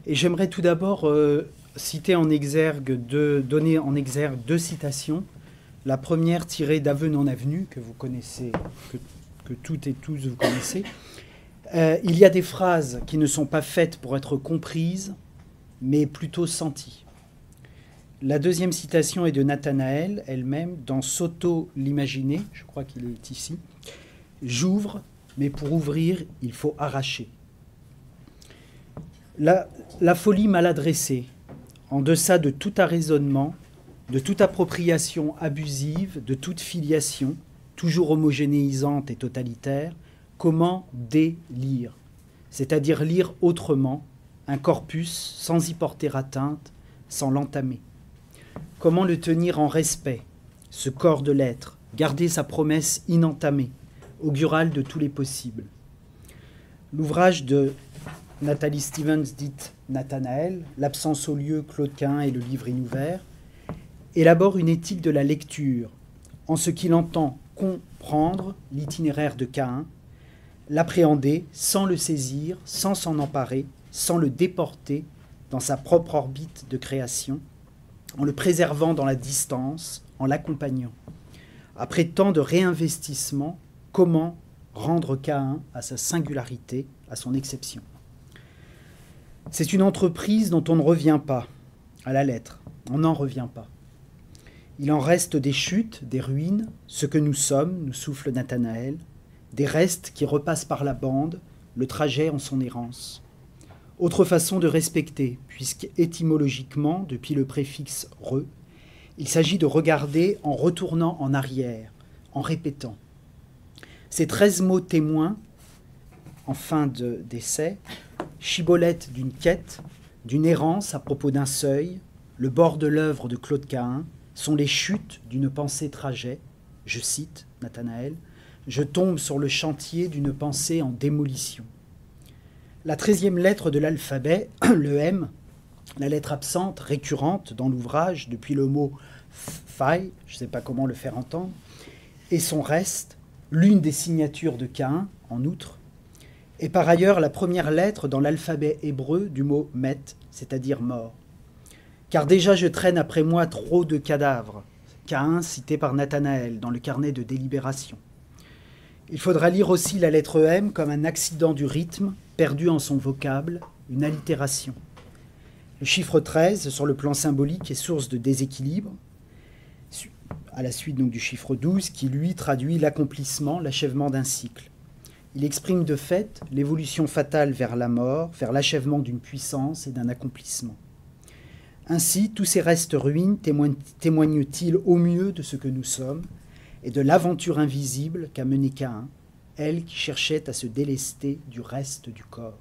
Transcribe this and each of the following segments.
Et j'aimerais tout d'abord donner en exergue deux citations. La première tirée d'Aveux non avenus, que vous connaissez, que toutes et tous vous connaissez. Il y a des phrases qui ne sont pas faites pour être comprises, mais plutôt senties. La deuxième citation est de Nathanaël elle-même, dans Soto l'imaginer, je crois qu'il est ici. J'ouvre, mais pour ouvrir, il faut arracher. La folie mal adressée, en deçà de tout arraisonnement, de toute appropriation abusive, de toute filiation, toujours homogénéisante et totalitaire, comment délire, c'est-à-dire lire autrement, un corpus sans y porter atteinte, sans l'entamer. Comment le tenir en respect, ce corps de l'être, garder sa promesse inentamée, augurale de tous les possibles. L'ouvrage de Nathalie Stevens, dite Nathanaël, L'absence au lieu, Claude Cahun et le livre inouvert, élabore une éthique de la lecture, en ce qu'il entend comprendre l'itinéraire de Cahun, l'appréhender sans le saisir, sans s'en emparer, sans le déporter dans sa propre orbite de création, en le préservant dans la distance, en l'accompagnant. Après tant de réinvestissement, comment rendre Cahun à sa singularité, à son exception? C'est une entreprise dont on ne revient pas, à la lettre, on n'en revient pas. Il en reste des chutes, des ruines, ce que nous sommes, nous souffle Nathanaël, des restes qui repassent par la bande, le trajet en son errance. Autre façon de respecter, puisque étymologiquement, depuis le préfixe « re », il s'agit de regarder en retournant en arrière, en répétant. Ces 13 mots témoins, en fin d'essai, chibolette d'une quête, d'une errance à propos d'un seuil, le bord de l'œuvre de Claude Cahun, sont les chutes d'une pensée trajet, je cite Nathanaël, je tombe sur le chantier d'une pensée en démolition. La 13e lettre de l'alphabet, le M, la lettre absente, récurrente dans l'ouvrage depuis le mot faille, je ne sais pas comment le faire entendre, et son reste, l'une des signatures de Cahun, en outre, et par ailleurs la première lettre dans l'alphabet hébreu du mot met, c'est-à-dire mort. Car déjà je traîne après moi trop de cadavres, Cahun cité par Nathanaël dans le carnet de délibération. Il faudra lire aussi la lettre M comme un accident du rythme, perdu en son vocable, une allitération. Le chiffre 13, sur le plan symbolique, est source de déséquilibre, à la suite donc du chiffre 12, qui lui traduit l'accomplissement, l'achèvement d'un cycle. Il exprime de fait l'évolution fatale vers la mort, vers l'achèvement d'une puissance et d'un accomplissement. Ainsi, tous ces restes ruines témoignent-ils au mieux de ce que nous sommes et de l'aventure invisible qu'a menée Cahun, elle qui cherchait à se délester du reste du corps.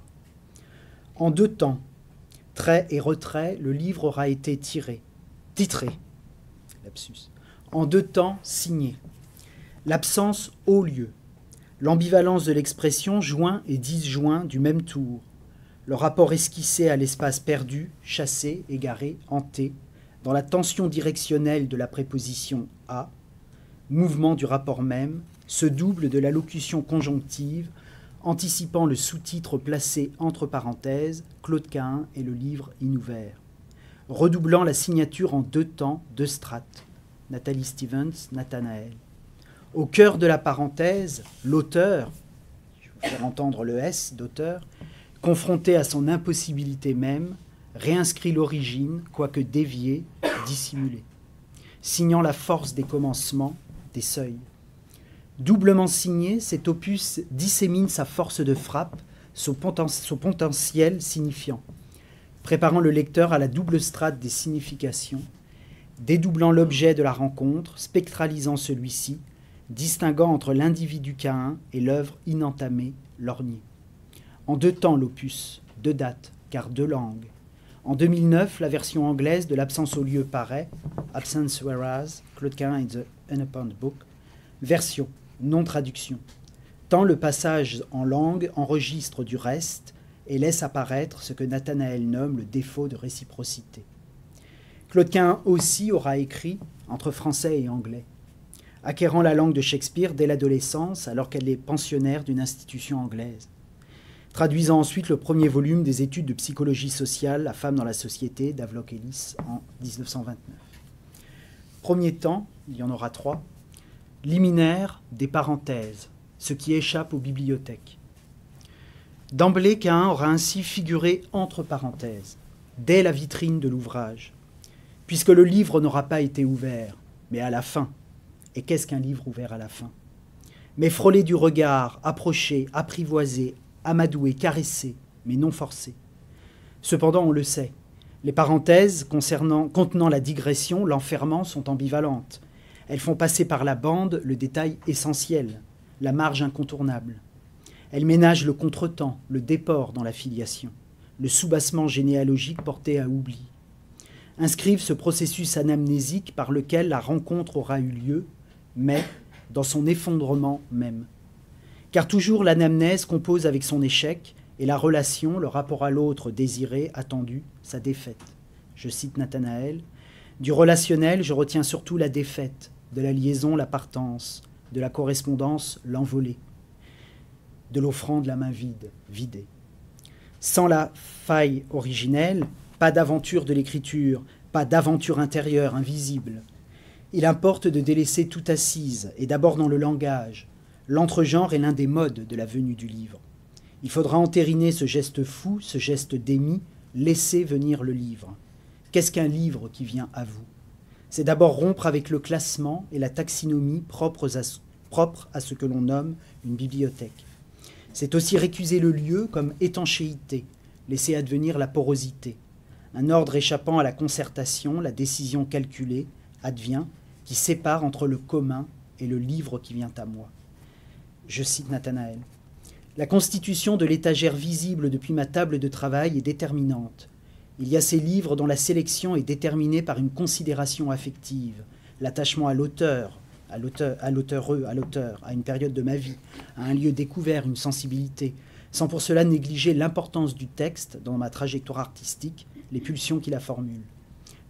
En 2 temps, trait et retrait, le livre aura été titré, lapsus. En 2 temps, signé. L'absence au lieu, l'ambivalence de l'expression joint et disjoint du même tour, le rapport esquissé à l'espace perdu, chassé, égaré, hanté, dans la tension directionnelle de la préposition « à », mouvement du rapport même, se double de la locution conjonctive, anticipant le sous-titre placé entre parenthèses, Claude Cahun et le livre inouvert, redoublant la signature en 2 temps, 2 strates, Nathalie Stevens, Nathanaël. Au cœur de la parenthèse, l'auteur, je vais vous faire entendre le S d'auteur, confronté à son impossibilité même, réinscrit l'origine, quoique déviée, dissimulée, signant la force des commencements, des seuils. Doublement signé, cet opus dissémine sa force de frappe, son potentiel signifiant, préparant le lecteur à la double strate des significations, dédoublant l'objet de la rencontre, spectralisant celui-ci, distinguant entre l'individu Cahun et l'œuvre inentamée, lorgnée. En 2 temps l'opus, 2 dates, car 2 langues. En 2009, la version anglaise de L'absence au lieu paraît, Absence Whereas, Claude Cahun and the Unopened Book, version, non traduction. Tant le passage en langue enregistre du reste et laisse apparaître ce que Nathanaël nomme le défaut de réciprocité. Claude Cahun aussi aura écrit entre français et anglais, acquérant la langue de Shakespeare dès l'adolescence alors qu'elle est pensionnaire d'une institution anglaise. traduisant ensuite le premier volume des études de psychologie sociale, La femme dans la société, d'Havelock Ellis en 1929. Premier temps, il y en aura 3, liminaire des parenthèses, ce qui échappe aux bibliothèques. D'emblée, Caïn aura ainsi figuré entre parenthèses, dès la vitrine de l'ouvrage, puisque le livre n'aura pas été ouvert, mais à la fin. Et qu'est-ce qu'un livre ouvert à la fin? Mais frôlé du regard, approché, apprivoisé, amadoué, caressé, mais non forcé. Cependant, on le sait, les parenthèses contenant la digression, l'enfermant, sont ambivalentes. Elles font passer par la bande le détail essentiel, la marge incontournable. Elles ménagent le contretemps, le déport dans la filiation, le soubassement généalogique porté à oubli. Inscrivent ce processus anamnésique par lequel la rencontre aura eu lieu, mais dans son effondrement même. Car toujours l'anamnèse compose avec son échec, et la relation, le rapport à l'autre désiré, attendu, sa défaite. Je cite Nathanaël, « Du relationnel, je retiens surtout la défaite, de la liaison, la partance, de la correspondance, l'envolée, de l'offrande, la main vide, vidée. Sans la faille originelle, pas d'aventure de l'écriture, pas d'aventure intérieure, invisible. Il importe de délaisser toute assise, et d'abord dans le langage. L'entregenre est l'un des modes de la venue du livre. Il faudra entériner ce geste fou, ce geste d'émis, laisser venir le livre. Qu'est-ce qu'un livre qui vient à vous? C'est d'abord rompre avec le classement et la taxinomie propres à ce que l'on nomme une bibliothèque. C'est aussi récuser le lieu comme étanchéité, laisser advenir la porosité. Un ordre échappant à la concertation, la décision calculée, advient, qui sépare entre le commun et le livre qui vient à moi. Je cite Nathanaël. La constitution de l'étagère visible depuis ma table de travail est déterminante. Il y a ces livres dont la sélection est déterminée par une considération affective, l'attachement à l'auteur, à une période de ma vie, à un lieu découvert, une sensibilité, sans pour cela négliger l'importance du texte dans ma trajectoire artistique, les pulsions qui la formulent.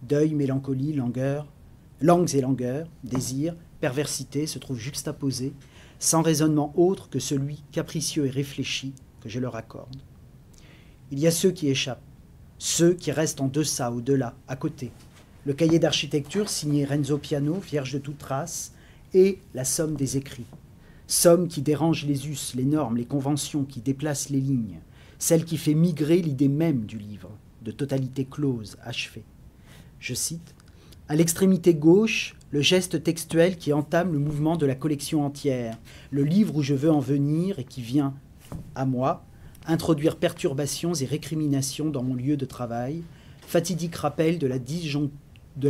Deuil, mélancolie, langues et langueurs, désir, perversité se trouvent juxtaposés, sans raisonnement autre que celui capricieux et réfléchi que je leur accorde. Il y a ceux qui échappent, ceux qui restent en deçà, au-delà, à côté. Le cahier d'architecture signé Renzo Piano, vierge de toute trace, et la somme des écrits. Somme qui dérange les us, les normes, les conventions, qui déplace les lignes, celle qui fait migrer l'idée même du livre, de totalité close, achevée. Je cite, « À l'extrémité gauche, le geste textuel qui entame le mouvement de la collection entière, le livre où je veux en venir et qui vient, à moi, introduire perturbations et récriminations dans mon lieu de travail, fatidique rappel de la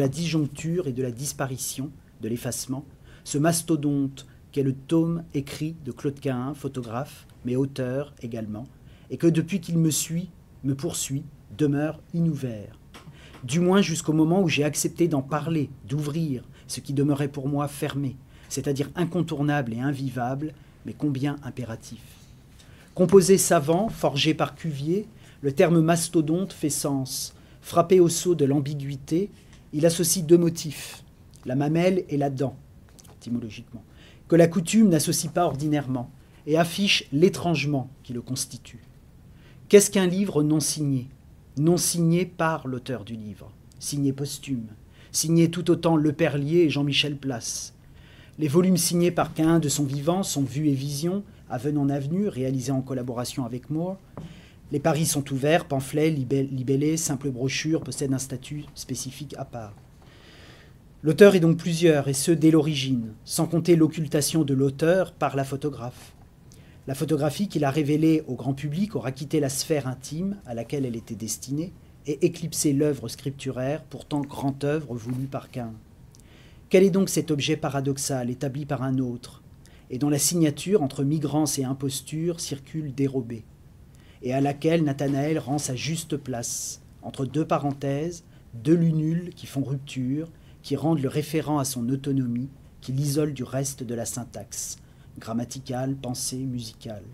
disjoncture et de la disparition, de l'effacement, ce mastodonte qu'est le tome écrit de Claude Caïn, photographe, mais auteur également, et que depuis qu'il me poursuit, demeure inouvert. Du moins jusqu'au moment où j'ai accepté d'en parler, d'ouvrir ce qui demeurait pour moi fermé, c'est-à-dire incontournable et invivable, mais combien impératif. Composé savant, forgé par Cuvier, le terme mastodonte fait sens. Frappé au sceau de l'ambiguïté, il associe deux motifs, la mamelle et la dent, étymologiquement, que la coutume n'associe pas ordinairement, et affiche l'étrangement qui le constitue. Qu'est-ce qu'un livre non signé? Non signé par l'auteur du livre, signé posthume, signé tout autant Leperlier et Jean-Michel Place. Les volumes signés par Caïn de son vivant sont Vue et Vision, Avenue en Avenue, réalisés en collaboration avec Moore. Les paris sont ouverts, pamphlets, libellés, simples brochures possèdent un statut spécifique à part. L'auteur est donc plusieurs, et ce dès l'origine, sans compter l'occultation de l'auteur par la photographe. La photographie qu'il a révélée au grand public aura quitté la sphère intime à laquelle elle était destinée et éclipsé l'œuvre scripturaire, pourtant grande œuvre voulue par Caïn. Quel est donc cet objet paradoxal établi par un autre, et dont la signature entre migrance et imposture circule dérobée, et à laquelle Nathanaël rend sa juste place, entre deux parenthèses, deux lunules qui font rupture, qui rendent le référent à son autonomie, qui l'isolent du reste de la syntaxe, grammaticale, pensée, musicale.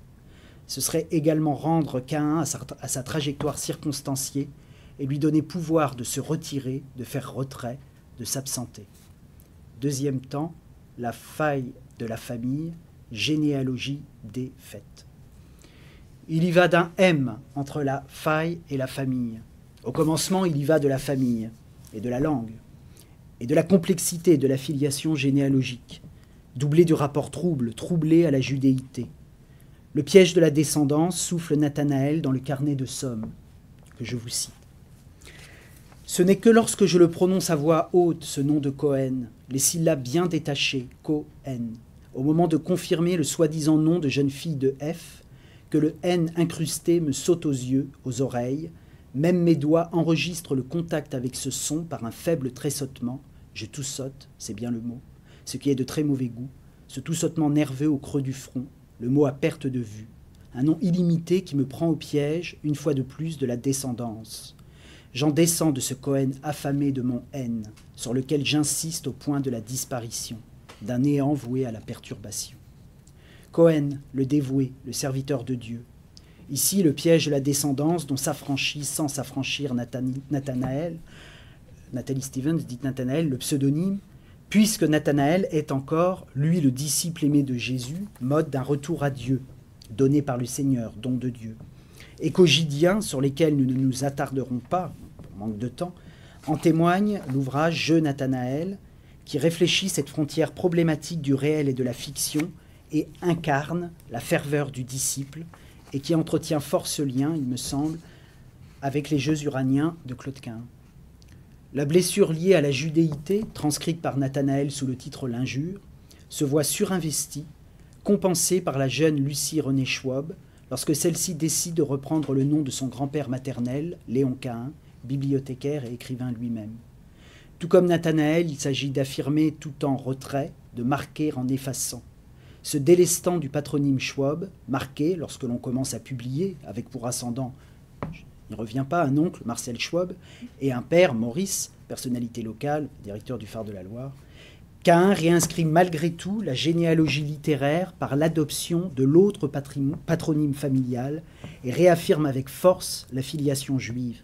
Ce serait également rendre Caïn à sa trajectoire circonstanciée et lui donner pouvoir de se retirer, de faire retrait, de s'absenter. Deuxième temps, la faille de la famille, généalogie des faits. Il y va d'un M entre la faille et la famille. Au commencement, il y va de la famille et de la langue, et de la complexité de la filiation généalogique, doublée du rapport troublé à la judéité. Le piège de la descendance souffle Nathanaël dans le carnet de Somme, que je vous cite. Ce n'est que lorsque je le prononce à voix haute, ce nom de Cohen, les syllabes bien détachées, Cohen, au moment de confirmer le soi-disant nom de jeune fille de F, que le N incrusté me saute aux yeux, aux oreilles, même mes doigts enregistrent le contact avec ce son par un faible tressautement, je toussote, c'est bien le mot, ce qui est de très mauvais goût, ce toussotement nerveux au creux du front, le mot à perte de vue, un nom illimité qui me prend au piège, une fois de plus, de la descendance. J'en descends de ce Cohen affamé de mon N, sur lequel j'insiste au point de la disparition, d'un néant voué à la perturbation. Cohen, le dévoué, le serviteur de Dieu. Ici, le piège de la descendance dont s'affranchit sans s'affranchir Nathanaël, Nathalie Stevens dit Nathanaël, le pseudonyme, puisque Nathanaël est encore, lui, le disciple aimé de Jésus, mode d'un retour à Dieu, donné par le Seigneur, don de Dieu. Écogidiens, sur lesquels nous ne nous attarderons pas, pour manque de temps, en témoigne l'ouvrage « Je, Nathanaël », qui réfléchit cette frontière problématique du réel et de la fiction et incarne la ferveur du disciple et qui entretient fort ce lien, il me semble, avec les Jeux uraniens de Claude Cahun. La blessure liée à la judéité, transcrite par Nathanaël sous le titre « L'injure », se voit surinvestie, compensée par la jeune Lucie Renée Schwab, lorsque celle-ci décide de reprendre le nom de son grand-père maternel, Léon Cahun, bibliothécaire et écrivain lui-même. Tout comme Nathanaël, il s'agit d'affirmer tout en retrait, de marquer en effaçant. Se délestant du patronyme Schwab, marqué, lorsque l'on commence à publier, avec pour ascendant, je n'y reviens pas, un oncle, Marcel Schwab, et un père, Maurice, personnalité locale, directeur du Phare de la Loire, Cahun réinscrit malgré tout la généalogie littéraire par l'adoption de l'autre patronyme familial et réaffirme avec force la filiation juive.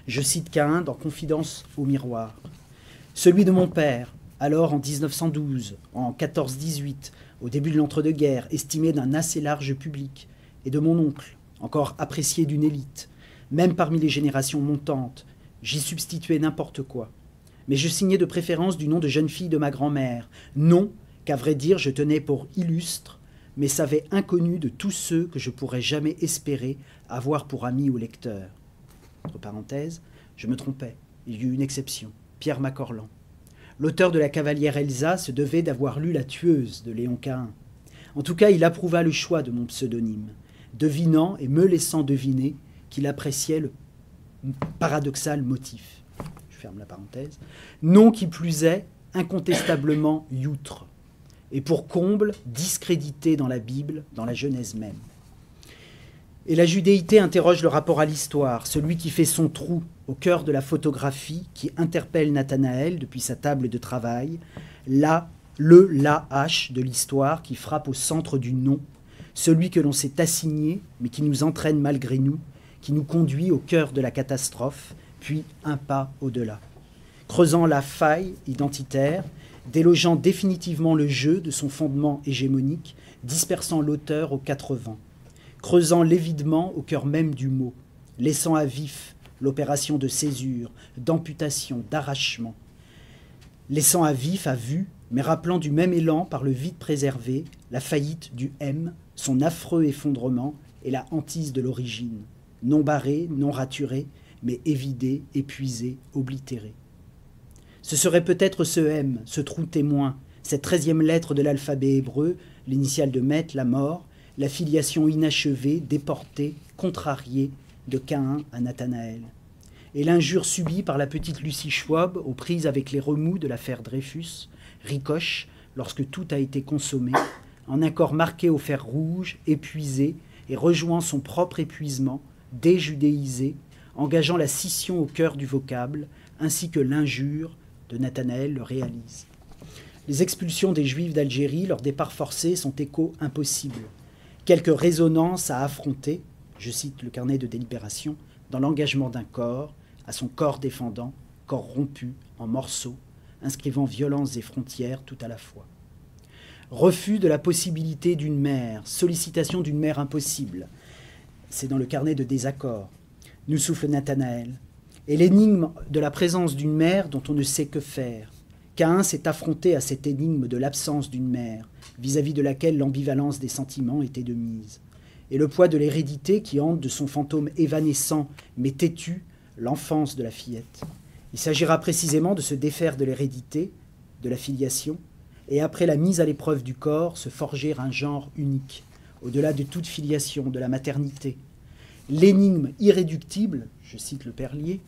Je cite Cahun dans Confidence au miroir. « Celui de mon père, alors en 1912, en 14-18, au début de l'entre-deux-guerres, estimé d'un assez large public, et de mon oncle, encore apprécié d'une élite, même parmi les générations montantes, j'y substituais n'importe quoi. Mais je signais de préférence du nom de jeune fille de ma grand-mère, nom qu'à vrai dire je tenais pour illustre, mais savais inconnu de tous ceux que je pourrais jamais espérer avoir pour amis ou lecteurs. » Entre parenthèses, je me trompais, il y eut une exception, Pierre Macorlan. L'auteur de La Cavalière Elsa se devait d'avoir lu La Tueuse de Léon Cahun. En tout cas, il approuva le choix de mon pseudonyme, devinant et me laissant deviner qu'il appréciait le paradoxal motif. Ferme la parenthèse, nom qui plus est incontestablement youtre, et pour comble, discrédité dans la Bible, dans la Genèse même. Et la judéité interroge le rapport à l'histoire, celui qui fait son trou au cœur de la photographie, qui interpelle Nathanaël depuis sa table de travail, la hache de l'histoire qui frappe au centre du nom, celui que l'on s'est assigné, mais qui nous entraîne malgré nous, qui nous conduit au cœur de la catastrophe, puis un pas au-delà. Creusant la faille identitaire, délogeant définitivement le jeu de son fondement hégémonique, dispersant l'auteur aux quatre vents, creusant l'évidement au cœur même du mot, laissant à vif l'opération de césure, d'amputation, d'arrachement, laissant à vif, à vue, mais rappelant du même élan par le vide préservé, la faillite du M, son affreux effondrement et la hantise de l'origine, non barré, non raturé, mais évidé, épuisé, oblitéré. Ce serait peut-être ce M, ce trou témoin, cette 13e lettre de l'alphabet hébreu, l'initiale de Met, la mort, la filiation inachevée, déportée, contrariée de Cahun à Nathanaël. Et l'injure subie par la petite Lucie Schwab aux prises avec les remous de l'affaire Dreyfus, ricoche, lorsque tout a été consommé, en un corps marqué au fer rouge, épuisé, et rejoint son propre épuisement, déjudéisé, engageant la scission au cœur du vocable, ainsi que l'injure de Nathanaël le réalise. Les expulsions des Juifs d'Algérie, leur départ forcé, sont échos impossibles. Quelques résonances à affronter, je cite le carnet de délibération, dans l'engagement d'un corps, à son corps défendant, corps rompu, en morceaux, inscrivant violences et frontières tout à la fois. Refus de la possibilité d'une mère, sollicitation d'une mère impossible, c'est dans le carnet de désaccord, nous souffle Nathanaël. Et l'énigme de la présence d'une mère dont on ne sait que faire. Caïn s'est affronté à cette énigme de l'absence d'une mère, vis-à-vis de laquelle l'ambivalence des sentiments était de mise. Et le poids de l'hérédité qui hante de son fantôme évanescent mais têtu l'enfance de la fillette. Il s'agira précisément de se défaire de l'hérédité, de la filiation, et après la mise à l'épreuve du corps, se forger un genre unique, au-delà de toute filiation, de la maternité. L'énigme irréductible, je cite le Perlier,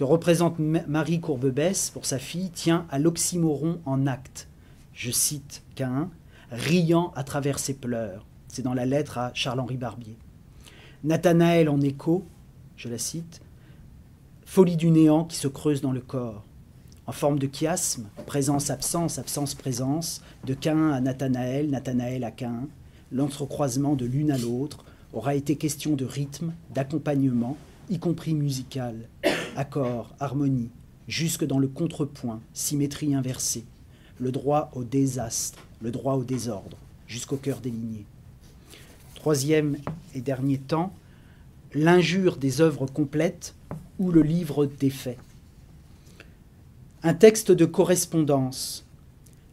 que représente Marie Courbebesse pour sa fille, tient à l'oxymoron en acte. Je cite Caïn, riant à travers ses pleurs. C'est dans la lettre à Charles-Henri Barbier. Nathanaël en écho, je la cite, folie du néant qui se creuse dans le corps. En forme de chiasme, présence-absence, absence-présence, de Caïn à Nathanaël, Nathanaël à Caïn, l'entrecroisement de l'une à l'autre aura été question de rythme, d'accompagnement, y compris musical, accord, harmonie, jusque dans le contrepoint, symétrie inversée, le droit au désastre, le droit au désordre, jusqu'au cœur des lignées. Troisième et dernier temps, l'injure des œuvres complètes ou le livre des faits. Un texte de correspondance.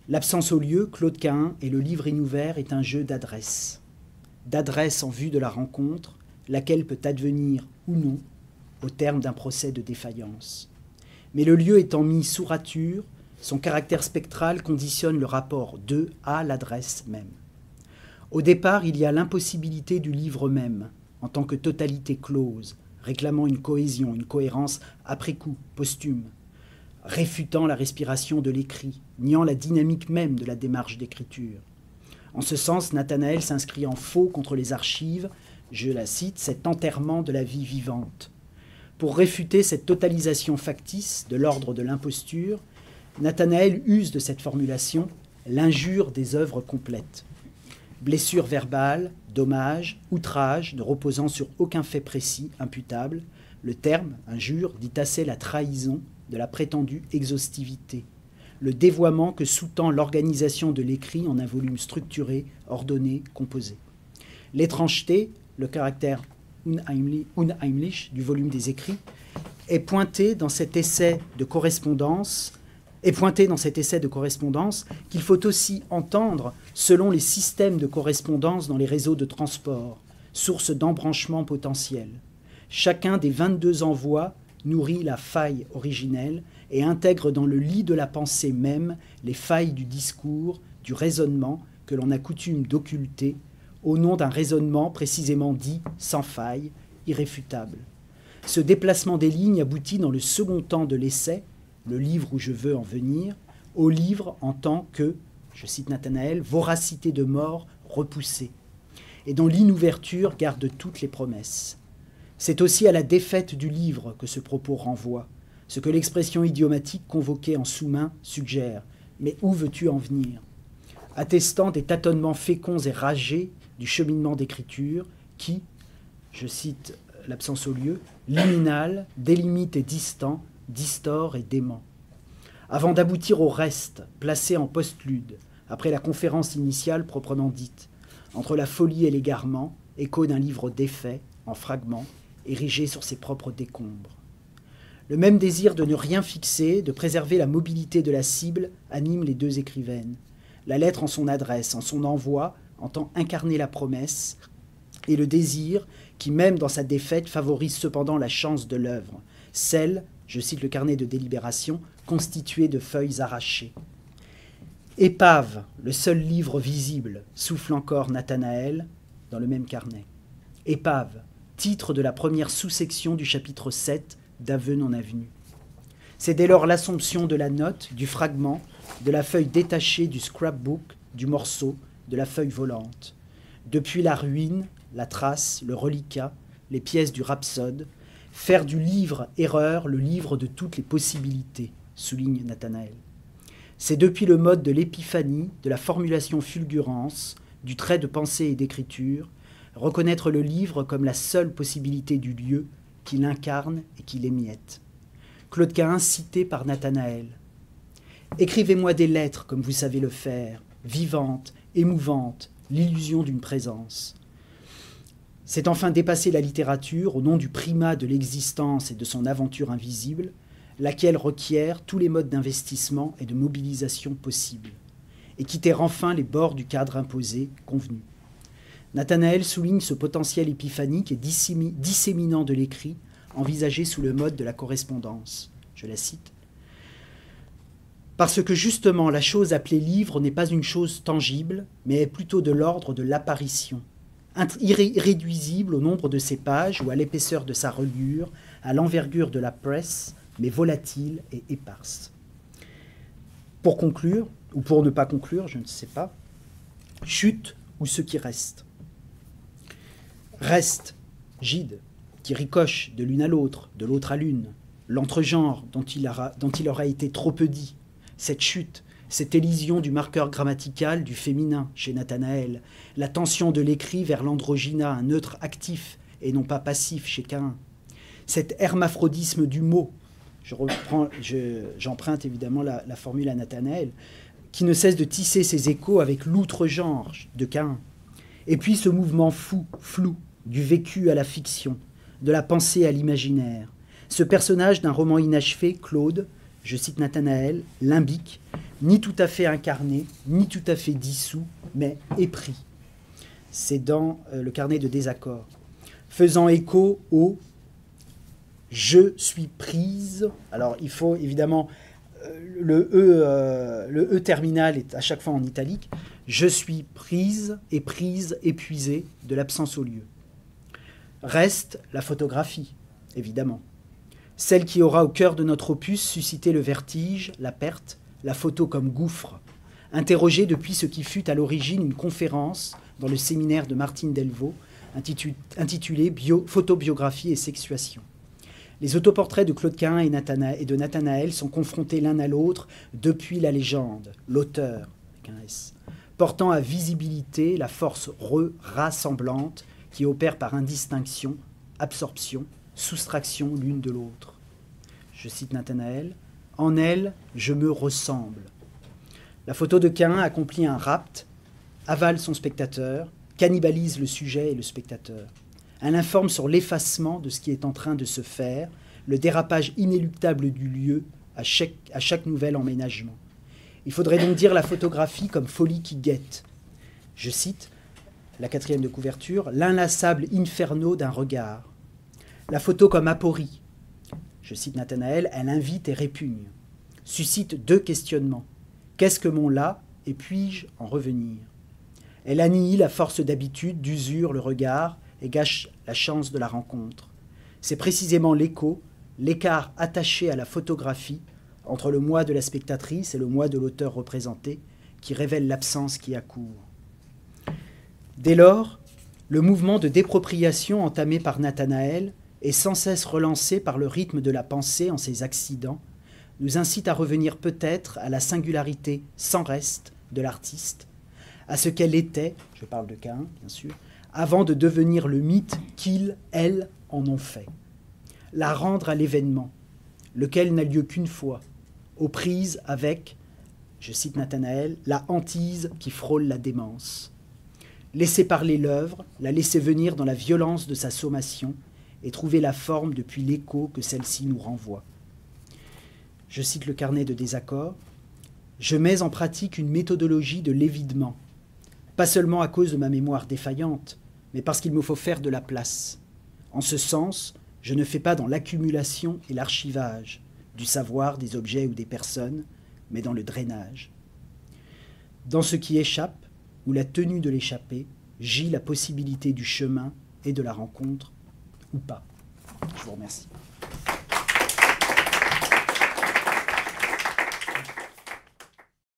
L'absence au lieu, Claude Caïn et le livre inouvert est un jeu d'adresse. D'adresse en vue de la rencontre, laquelle peut advenir ou non au terme d'un procès de défaillance. Mais le lieu étant mis sous rature, son caractère spectral conditionne le rapport d'eux à l'adresse même. Au départ, il y a l'impossibilité du livre même, en tant que totalité close, réclamant une cohésion, une cohérence après coup, posthume, réfutant la respiration de l'écrit, niant la dynamique même de la démarche d'écriture. En ce sens, Nathanaël s'inscrit en faux contre les archives, je la cite, cet enterrement de la vie vivante. Pour réfuter cette totalisation factice de l'ordre de l'imposture, Nathanaël use de cette formulation l'injure des œuvres complètes. Blessure verbale, dommage, outrage, ne reposant sur aucun fait précis, imputable, le terme, injure, dit assez la trahison de la prétendue exhaustivité, le dévoiement que sous-tend l'organisation de l'écrit en un volume structuré, ordonné, composé. L'étrangeté, le caractère unheimlich du volume des écrits, est pointé dans cet essai de correspondance qu'il faut aussi entendre selon les systèmes de correspondance dans les réseaux de transport, source d'embranchement potentiel. Chacun des 22 envois nourrit la faille originelle et intègre dans le lit de la pensée même les failles du discours, du raisonnement que l'on a coutume d'occulter au nom d'un raisonnement précisément dit sans faille, irréfutable. Ce déplacement des lignes aboutit dans le second temps de l'essai, le livre où je veux en venir, au livre en tant que, je cite Nathanaël, voracité de mort repoussée, et dont l'inouverture garde toutes les promesses. C'est aussi à la défaite du livre que ce propos renvoie, ce que l'expression idiomatique convoquée en sous-main suggère. Mais où veux-tu en venir ? Attestant des tâtonnements féconds et ragés du cheminement d'écriture qui, je cite l'absence au lieu, liminal, délimite et distant, distord et dément. Avant d'aboutir au reste, placé en postlude, après la conférence initiale proprement dite, entre la folie et l'égarement, écho d'un livre défait, en fragments, érigé sur ses propres décombres. Le même désir de ne rien fixer, de préserver la mobilité de la cible, anime les deux écrivaines. La lettre en son adresse, en son envoi, entend incarner la promesse, et le désir, qui même dans sa défaite favorise cependant la chance de l'œuvre, celle, je cite le carnet de délibération, constituée de feuilles arrachées. Épave, le seul livre visible, souffle encore Nathanaël dans le même carnet. Épave, titre de la première sous-section du chapitre 7 d'Aveux non avenus. C'est dès lors l'assomption de la note, du fragment, de la feuille détachée du scrapbook, du morceau, de la feuille volante. Depuis la ruine, la trace, le reliquat, les pièces du rhapsode, faire du livre erreur le livre de toutes les possibilités, souligne Nathanaël. C'est depuis le mode de l'épiphanie, de la formulation fulgurance, du trait de pensée et d'écriture, reconnaître le livre comme la seule possibilité du lieu qui l'incarne et qui l'émiette. Claude Caïn cité par Nathanaël. « Écrivez-moi des lettres comme vous savez le faire, vivantes, émouvantes, l'illusion d'une présence. C'est enfin dépasser la littérature au nom du primat de l'existence et de son aventure invisible, laquelle requiert tous les modes d'investissement et de mobilisation possibles, et quitter enfin les bords du cadre imposé, convenu. Nathanaël souligne ce potentiel épiphanique et disséminant de l'écrit, envisagé sous le mode de la correspondance. Je la cite. Parce que justement, la chose appelée livre n'est pas une chose tangible, mais est plutôt de l'ordre de l'apparition, irréduisible au nombre de ses pages ou à l'épaisseur de sa reliure, à l'envergure de la presse, mais volatile et éparse. Pour conclure, ou pour ne pas conclure, je ne sais pas, chute ou ce qui reste. Reste, Gide, qui ricoche de l'une à l'autre, de l'autre à l'une, l'entregenre dont il aura été trop peu dit, cette chute, cette élision du marqueur grammatical du féminin chez Nathanaël, la tension de l'écrit vers l'androgyna, un neutre actif et non pas passif chez Caïn, cet hermaphrodisme du mot, j'emprunte évidemment la formule à Nathanaël, qui ne cesse de tisser ses échos avec l'outre-genre de Caïn, et puis ce mouvement flou, du vécu à la fiction, de la pensée à l'imaginaire, ce personnage d'un roman inachevé, Claude, je cite Nathanaël, limbique, ni tout à fait incarné, ni tout à fait dissous, mais épris. C'est dans le carnet de désaccord. Faisant écho au « je suis prise ». Alors, il faut évidemment, le E terminal est à chaque fois en italique. « Je suis prise » et « prise » épuisée de l'absence au lieu. Reste la photographie, évidemment. Celle qui aura au cœur de notre opus suscité le vertige, la perte, la photo comme gouffre, interrogée depuis ce qui fut à l'origine une conférence dans le séminaire de Martine Delvaux, intitulée Photobiographie et sexuation. Les autoportraits de Claude Caïn et de Nathanaël sont confrontés l'un à l'autre depuis la légende, l'auteur, avec un S, portant à visibilité la force rassemblante qui opère par indistinction, absorption, soustraction l'une de l'autre. Je cite Nathanaël, « En elle, je me ressemble ». La photo de Caïn accomplit un rapt, avale son spectateur, cannibalise le sujet et le spectateur. Elle informe sur l'effacement de ce qui est en train de se faire, le dérapage inéluctable du lieu à chaque nouvel emménagement. Il faudrait donc dire la photographie comme folie qui guette. Je cite la 4e de couverture, « L'inlassable inferno d'un regard ». La photo comme aporie. Je cite Nathanaël, elle invite et répugne. Suscite deux questionnements. Qu'est-ce que mon là et puis-je en revenir? Elle annihile la force d'habitude, d'usure, le regard et gâche la chance de la rencontre. C'est précisément l'écho, l'écart attaché à la photographie entre le moi de la spectatrice et le moi de l'auteur représenté qui révèle l'absence qui accourt. Dès lors, le mouvement de dépropriation entamé par Nathanaël et sans cesse relancé par le rythme de la pensée en ses accidents, nous incite à revenir peut-être à la singularité sans reste de l'artiste, à ce qu'elle était, je parle de Caïn bien sûr, avant de devenir le mythe qu'ils, elles, en ont fait. La rendre à l'événement, lequel n'a lieu qu'une fois, aux prises avec, je cite Nathanaël, la hantise qui frôle la démence. Laisser parler l'œuvre, la laisser venir dans la violence de sa sommation, et trouver la forme depuis l'écho que celle-ci nous renvoie. Je cite le carnet de désaccord. « Je mets en pratique une méthodologie de l'évidement, pas seulement à cause de ma mémoire défaillante, mais parce qu'il me faut faire de la place. En ce sens, je ne fais pas dans l'accumulation et l'archivage du savoir, des objets ou des personnes, mais dans le drainage. Dans ce qui échappe, ou la tenue de l'échapper, gît la possibilité du chemin et de la rencontre, ou pas. » Je vous remercie.